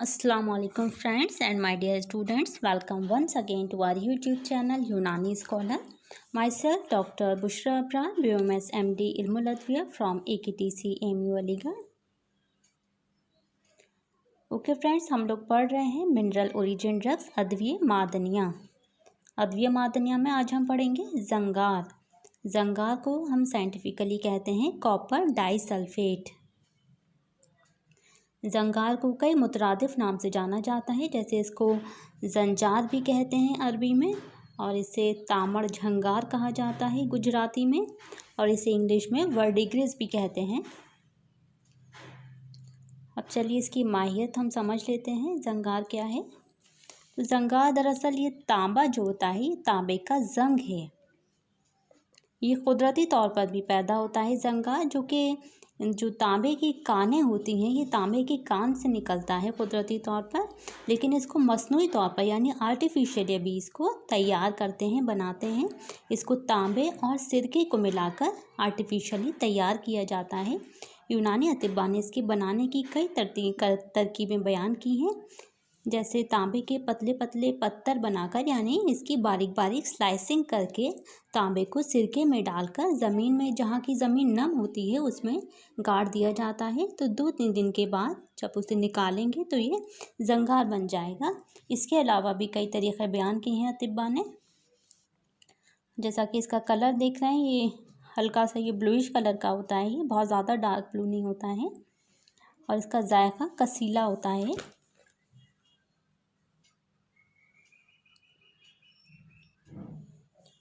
Assalamu alaikum friends and my dear students, welcome once again to our YouTube channel Unani Scholar. Myself Dr. Bushra Abrar, BMS MD Ilmul Adwiya from AKTC AMU Aligarh. Okay friends, हम लोग पढ़ रहे हैं mineral origin drugs अद्विय मादनियाँ। अद्विय मादनियाँ में आज हम पढ़ेंगे जंगार। जंगार को हम साइंटिफिकली कहते हैं कॉपर डाइसल्फेट। जंगार को कई मुतरादिफ नाम से जाना जाता है, जैसे इसको जंजार भी कहते हैं अरबी में, और इसे तामड़ झंगार कहा जाता है गुजराती में, और इसे इंग्लिश में वर्डिग्रिस भी कहते हैं। अब चलिए इसकी माहियत हम समझ लेते हैं। जंगार क्या है? तो जंगार दरअसल ये तांबा जो होता है, ये तांबे का जंग है। ये कुदरती तौर पर भी पैदा होता है जंगार, जो तांबे की कानें होती हैं, ये तांबे की कान से निकलता है कुदरती तौर पर, लेकिन इसको मसनूई तौर पर यानी आर्टिफिशियल अभी इसको तैयार करते हैं, बनाते हैं। इसको तांबे और सिरके को मिलाकर आर्टिफिशियली तैयार किया जाता है। यूनानी अतिब्बा ने इसके बनाने की कई तरकीबें बयान की हैं, जैसे तांबे के पतले पतले पत्थर बनाकर यानी इसकी बारीक बारीक स्लाइसिंग करके तांबे को सिरके में डालकर ज़मीन में, जहाँ की ज़मीन नम होती है, उसमें गाड़ दिया जाता है। तो 2-3 दिन के बाद जब उसे निकालेंगे तो ये जंगार बन जाएगा। इसके अलावा भी कई तरीक़े बयान किए हैं अतिब्बा ने, जैसा कि इसका कलर देख रहे हैं, ये हल्का सा ये ब्लूइश कलर का होता है, ये बहुत ज़्यादा डार्क ब्लू नहीं होता है, और इसका जायका कसीला होता है।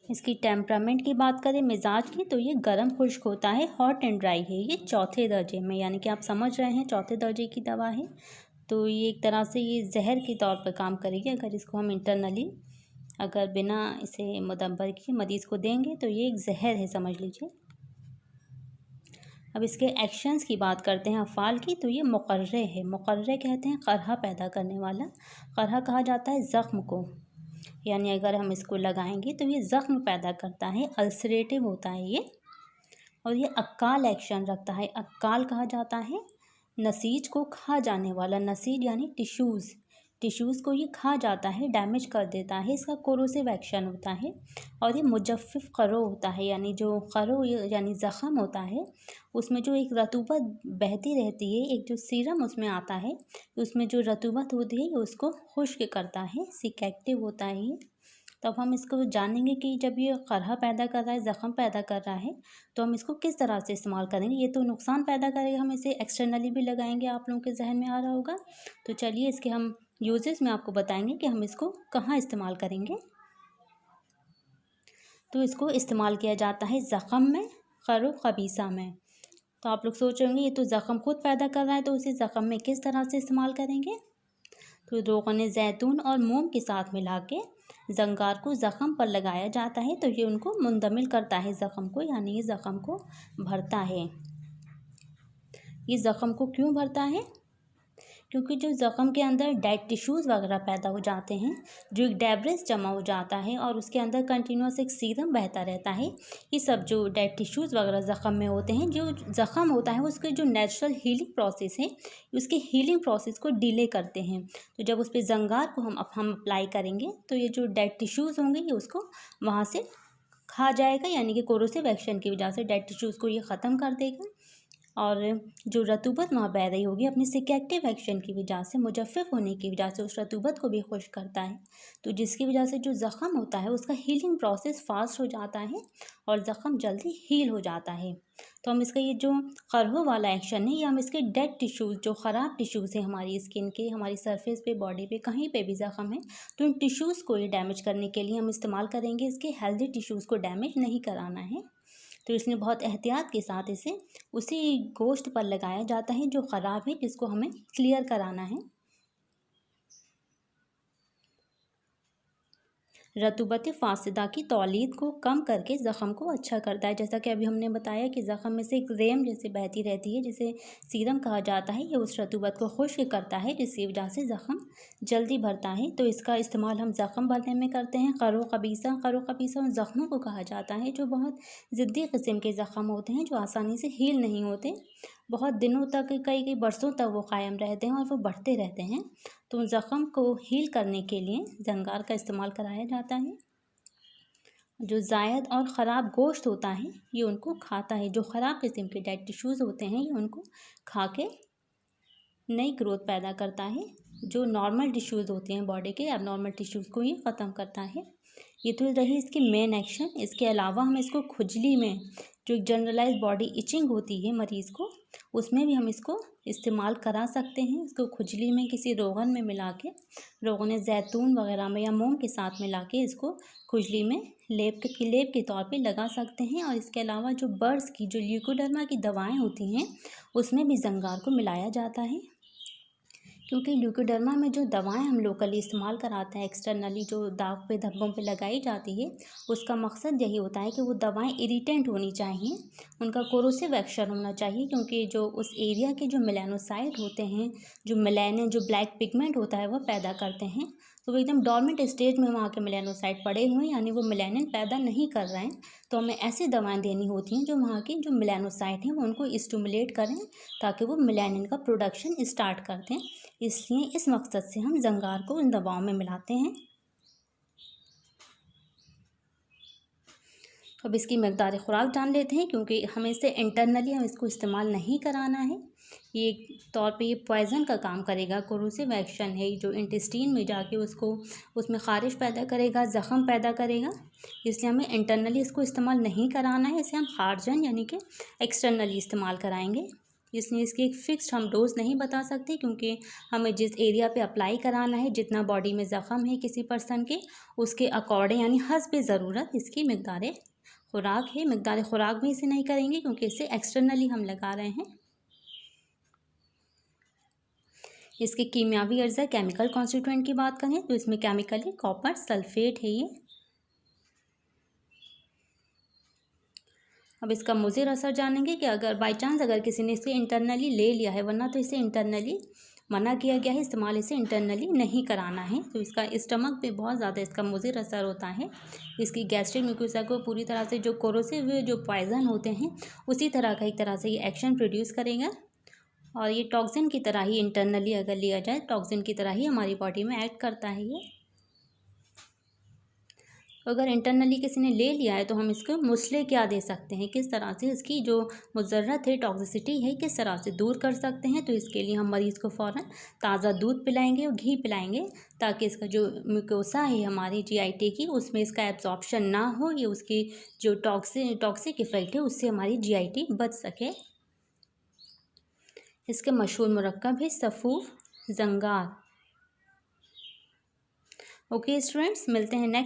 इसकी टेम्परामेंट की बात करें, मिजाज की, तो ये गर्म खुश्क होता है, हॉट एंड ड्राई है। ये चौथे दर्जे में, यानी कि आप समझ रहे हैं चौथे दर्जे की दवा है। तो ये एक तरह से ये जहर के तौर पर काम करेगी। अगर इसको हम इंटरनली, अगर बिना इसे मुदब्बर के मरीज़ को देंगे तो ये एक जहर है, समझ लीजिए। अब इसके एक्शंस की बात करते हैं, अफ़ाल की, तो ये मुक़र्रे है। मुक़र्रे कहते हैं क़रहा पैदा करने वाला। क़रहा कहा जाता है ज़ख्म को, यानी अगर हम इसको लगाएंगे तो ये ज़ख्म पैदा करता है, अल्सरेटिव होता है ये। और ये अक्काल एक्शन रखता है। अक्काल कहा जाता है नसीज को खा जाने वाला। नसीज यानी टिश्यूज़ को ये खा जाता है, डैमेज कर देता है। इसका कोरोसिव एक्शन होता है। और ये मुजफ़्फ़िफ़ क़रो होता है, यानी जो क़रो यानी ज़ख़म होता है, उसमें जो एक रतूबत बहती रहती है, एक जो सीरम उसमें आता है, उसमें जो रतूबत होती है, ये उसको खुश्क करता है, सिकेक्टिव होता है ये। तो अब हम इसको जानेंगे कि जब ये क़रहा पैदा कर रहा है, ज़ख़म पैदा कर रहा है, तो हम इसको किस तरह से इस्तेमाल करेंगे। ये तो नुकसान पैदा करेगा, हम इसे एक्सटर्नली भी लगाएंगे, आप लोगों के जहन में आ रहा होगा। तो चलिए इसके हम यूजेस में आपको बताएंगे कि हम इसको कहाँ इस्तेमाल करेंगे। तो इसको इस्तेमाल किया जाता है ज़ख़म में, क़रो ख़बीसा में। तो आप लोग सोच रहे होंगे ये तो ज़ख़म खुद पैदा कर रहा है, तो उसे ज़ख़म में किस तरह से इस्तेमाल करेंगे। तो रोग़न ज़ैतून और मोम के साथ मिला के जंगार को ज़ख़म पर लगाया जाता है, तो ये उनको मुंदमिल करता है ज़ख़म को, यानी ये ज़ख़म को भरता है। ये ज़ख़म को क्यों भरता है? क्योंकि जो ज़ख़म के अंदर डेड टिश्यूज़ वगैरह पैदा हो जाते हैं, जो एक डेब्रिस जमा हो जाता है और उसके अंदर कंटिन्यूस एक सीरम बहता रहता है, ये सब जो डेड टिश्यूज़ वगैरह ज़ख़म में होते हैं, जो ज़ख़म होता है उसके जो नेचुरल हीलिंग प्रोसेस है, उसके हीलिंग प्रोसेस को डिले करते हैं। तो जब उस पर जंगार को हम अप्लाई करेंगे तो ये जो डेड टिश्यूज़ होंगे ये उसको वहाँ से खा जाएगा, यानी कि कोरोसिव एक्शन की वजह से डेड टिश्यूज़ को ये ख़त्म कर देगा। और जो रतूबत वहाँ बह रही होगी, अपनी सिकेक्टिव एक्शन की वजह से, मुजफ़्फ़िफ़ होने की वजह से, उस रतूबत को भी खुश्क करता है। तो जिसकी वजह से जो ज़ख़म होता है उसका हीलिंग प्रोसेस फास्ट हो जाता है और ज़ख़म जल्दी हील हो जाता है। तो हम इसका ये जो क़रहो वाला एक्शन है, ये हम इसके डेड टिश्यूज़, जो ख़राब टिश्यूज़ हैं हमारी स्किन के, हमारी सरफेस पे, बॉडी पे, कहीं पे भी ज़ख़म है, तो इन टिश्यूज़ को ये डैमेज करने के लिए हम इस्तेमाल करेंगे। इसके हेल्दी टिश्यूज़ को डैमेज नहीं कराना है। तो इसमें बहुत एहतियात के साथ इसे उसी गोश्त पर लगाया जाता है जो ख़राब है, जिसको हमें क्लियर कराना है। रतूबत फ़ासिदा की तौलीद को कम करके ज़ख़म को अच्छा करता है। जैसा कि अभी हमने बताया कि ज़ख़म में से एक रेम जैसे बहती रहती है, जिसे सीरम कहा जाता है, ये उस रतूबत को खुश्क करता है, जिसकी वजह से ज़ख़म जल्दी भरता है। तो इसका इस्तेमाल हम ज़ख़म भरने में करते हैं। क़रो ख़बीसा उन ज़ख़मों को कहा जाता है जो बहुत ज़िद्दी किस्म के ज़ख़म होते हैं, जो आसानी से हील नहीं होते। बहुत दिनों तक, कई कई बरसों तक वो कायम रहते हैं और वो बढ़ते रहते हैं। तो ज़ख़म को हील करने के लिए ज़ंगार का इस्तेमाल कराया जाता है। जो ज़ायद और ख़राब गोश्त होता है ये उनको खाता है। जो ख़राब किस्म के डेड टिश्यूज़ होते हैं ये उनको खा के नई ग्रोथ पैदा करता है। जो नॉर्मल टिश्यूज़ होते हैं बॉडी के, अब नॉर्मल टिश्यूज़ को ये ख़त्म करता है। ये तो रही इसकी मेन एक्शन। इसके अलावा हम इसको खुजली में, जो एक जनरलाइज बॉडी इचिंग होती है मरीज़ को, उसमें भी हम इसको इस्तेमाल करा सकते हैं। इसको खुजली में किसी रोगन में मिला के, रोगन ज़ैतून वगैरह में या मोम के साथ मिला के इसको खुजली में लेप के तौर पे लगा सकते हैं। और इसके अलावा जो बर्ड्स की, जो ल्यूकोडर्मा की दवाएं होती हैं उसमें भी ज़ंगार को मिलाया जाता है। क्योंकि ल्यूकोडर्मा में जो दवाएं हम लोकली इस्तेमाल कराते हैं, एक्सटर्नली जो दाग पे धब्बों पे लगाई जाती है, उसका मकसद यही होता है कि वो दवाएं इरिटेंट होनी चाहिए, उनका कोरोसिव एक्शन होना चाहिए। क्योंकि जो उस एरिया के जो मेलानोसाइट होते हैं, जो मेलानिन, जो ब्लैक पिगमेंट होता है वो पैदा करते हैं, तो वो एकदम डॉर्मेंट स्टेज में वहाँ के मेलानोसाइट पड़े हुए हैं, यानी वो मेलानिन पैदा नहीं कर रहे हैं। तो हमें ऐसी दवाएं देनी होती हैं जो वहाँ की जो मेलानोसाइट हैं वो उनको स्टिमुलेट करें, ताकि वो मेलानिन का प्रोडक्शन स्टार्ट कर दें। इसलिए इस मकसद से हम ज़ंगार को इन दवाओं में मिलाते हैं। अब इसकी मकदार खुराक जान लेते हैं, क्योंकि हमें इसे इंटरनली हम इसको इस्तेमाल नहीं कराना है। ये तौर पे ये पॉइज़न का काम करेगा, कोरोसिव एक्शन है जो इंटेस्टीन में जाके उसमें ख़ारिश पैदा करेगा, ज़ख़म पैदा करेगा। इसलिए हमें इंटरनली इसको इस्तेमाल नहीं कराना है, इसे हम खारजन यानी कि एक्सटर्नली इस्तेमाल कराएंगे। इसलिए इसकी एक फ़िक्स्ड हम डोज नहीं बता सकते, क्योंकि हमें जिस एरिया पे अप्लाई कराना है, जितना बॉडी में ज़ख़म है किसी पर्सन के, उसके अकॉर्डिंग यानी हस्ब ज़रूरत इसकी मकदार खुराक है। मकदार खुराक भी इसे नहीं करेंगे क्योंकि इसे एक्सटर्नली हम लगा रहे हैं। इसके कीमियावी अर्ज़ा, केमिकल कॉन्स्टिट्यूएंट की बात करें तो इसमें केमिकली कॉपर सल्फेट है ये। अब इसका मुज़िर असर जानेंगे कि अगर बाई चांस अगर किसी ने इसे इंटरनली ले लिया है, वरना तो इसे इंटरनली मना किया गया है, इस्तेमाल इसे इंटरनली नहीं कराना है। तो इसका स्टमक पे बहुत ज़्यादा इसका मुज़िर असर होता है। इसकी गैस्ट्रिक म्यूकोसा को पूरी तरह से, जो कोरोसिव जो पॉइज़न होते हैं उसी तरह का एक तरह से ये एक्शन प्रोड्यूस करेगा। और ये टॉक्सिन की तरह ही इंटरनली अगर लिया जाए, टॉक्सिन की तरह ही हमारी बॉडी में एक्ट करता है ये। अगर इंटरनली किसी ने ले लिया है तो हम इसको मुस्ले क्या दे सकते हैं, किस तरह से इसकी जो मुज़र्रत है, टॉक्सिसिटी है, किस तरह से दूर कर सकते हैं। तो इसके लिए हम मरीज़ को फ़ौरन ताज़ा दूध पिलाएंगे और घी पिलाएंगे, ताकि इसका जो म्यूकोसा है हमारी GIT की, उसमें इसका एब्जॉर्प्शन ना हो, ये उसकी जो टॉक्सिक इफ़ेक्ट है उससे हमारी GIT बच सके। इसके मशहूर मुरक्कब है सफ़ूफ ज़ंगार। ओके स्टूडेंट्स, मिलते हैं नेक्स्ट